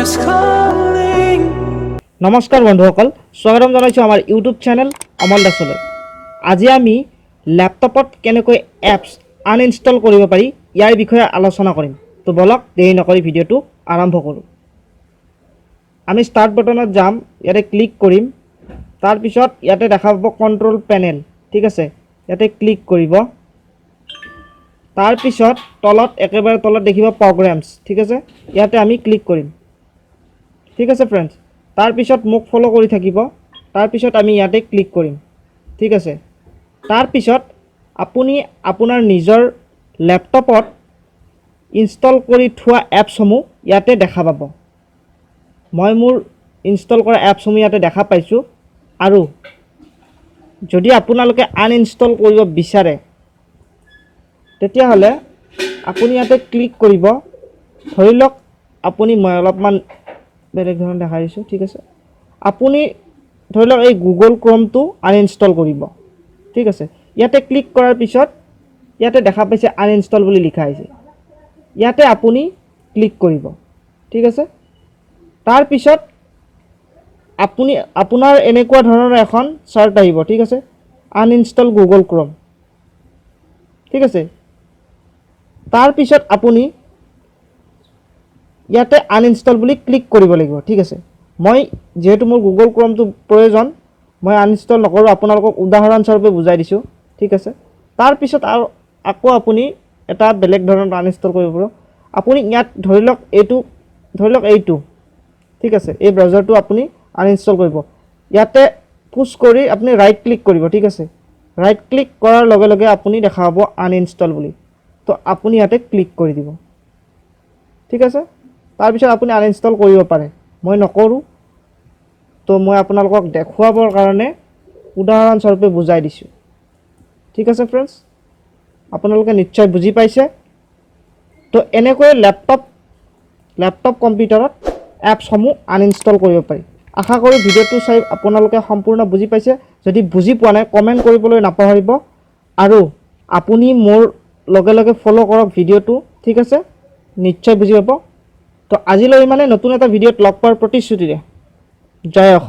heart's calling. নমস্কাৰ বন্ধুসকল, স্বাগতম জনাইছোঁ আমাৰ ইউটিউব চেনেল অমল দাসলৈ। আজি আমি ল্যাপটপত কেনেকৈ এপছ আনইনষ্টল কৰিব পাৰি ইয়াৰ বিষয়ে আলোচনা কৰিম। তো বলক দেৰি নকৰি ভিডিঅ'টো আৰম্ভ কৰোঁ। আমি ষ্টাৰ্ট বাটনত যাম, ইয়াতে ক্লিক কৰিম। তাৰপিছত ইয়াতে দেখা পাব কণ্ট্ৰল পেনেল, ঠিক আছে, ইয়াতে ক্লিক কৰিব। তাৰপিছত তলত একেবাৰে তলত দেখিব প্ৰগ্ৰামছ, ঠিক আছে, ইয়াতে আমি ক্লিক কৰিম। ঠিক আছে ফ্ৰেণ্ডছ, তাৰপিছত মোক ফ'ল' কৰি থাকিব। তাৰপিছত আমি ইয়াতে ক্লিক কৰিম, ঠিক আছে। তাৰপিছত আপুনি আপোনাৰ নিজৰ লেপটপত ইনষ্টল কৰি থোৱা এপছসমূহ ইয়াতে দেখা পাব। মই মোৰ ইনষ্টল কৰা এপছসমূহ ইয়াতে দেখা পাইছোঁ। আৰু যদি আপোনালোকে আনইনষ্টল কৰিব বিচাৰে তেতিয়াহ'লে আপুনি ইয়াতে ক্লিক কৰিব। ধৰি লওক আপুনি, মই অলপমান বেলেগ ধৰণে দেখাই দিছোঁ, ঠিক আছে। আপুনি ধৰি লওক এই গুগল ক্ৰমটো আনইনষ্টল কৰিব, ঠিক আছে। ইয়াতে ক্লিক কৰাৰ পিছত ইয়াতে দেখা পাইছে আনইনষ্টল বুলি লিখা হৈছে, ইয়াতে আপুনি ক্লিক কৰিব, ঠিক আছে। তাৰপিছত আপুনি আপোনাৰ এনেকুৱা ধৰণৰ এখন চাৰ্ট আহিব, ঠিক আছে, আনইনষ্টল গুগল ক্ৰম, ঠিক আছে। তাৰপিছত আপুনি ইয়াতে আনইনষ্টল বুলি ক্লিক কৰিব লাগিব, ঠিক আছে। মই যিহেতু মোৰ গুগল ক্ৰমটো প্ৰয়োজন, মই আনইনষ্টল নকৰোঁ, আপোনালোকক উদাহৰণস্বৰূপে বুজাই দিছোঁ, ঠিক আছে। তাৰপিছত আৰু আকৌ আপুনি এটা বেলেগ ধৰণৰ আনইনষ্টল কৰিব পাৰিব। আপুনি ইয়াত ধৰি লওক এইটো, ঠিক আছে, এই ব্ৰাউজাৰটো আপুনি আনইনষ্টল কৰিব। ইয়াতে পুছ কৰি আপুনি ৰাইট ক্লিক কৰিব, ঠিক আছে। ৰাইট ক্লিক কৰাৰ লগে লগে আপুনি দেখা পাব আনইনষ্টল বুলি। তো আপুনি ইয়াতে ক্লিক কৰি দিব, ঠিক আছে। তাৰপিছত আপুনি আনইনষ্টল কৰিব পাৰে, মই নকৰোঁ। তো মই আপোনালোকক দেখুৱাবৰ কাৰণে উদাহৰণস্বৰূপে বুজাই দিছোঁ, ঠিক আছে ফ্ৰেণ্ডছ। আপোনালোকে নিশ্চয় বুজি পাইছে। তো এনেকৈ লেপটপ কম্পিউটাৰত এপছসমূহ আনইনষ্টল কৰিব পাৰি। আশা কৰোঁ ভিডিঅ'টো চাই আপোনালোকে সম্পূৰ্ণ বুজি পাইছে। যদি বুজি পোৱা নাই কমেণ্ট কৰিবলৈ নাপাহৰিব। আৰু আপুনি মোৰ লগে লগে ফ'ল' কৰক ভিডিঅ'টো, ঠিক আছে, নিশ্চয় বুজি পাব। তো আজিলৈ নতুন এটা ভিডিঅ'ত লগ পোৱাৰ প্ৰতিশ্ৰুতিৰে জয় অসম।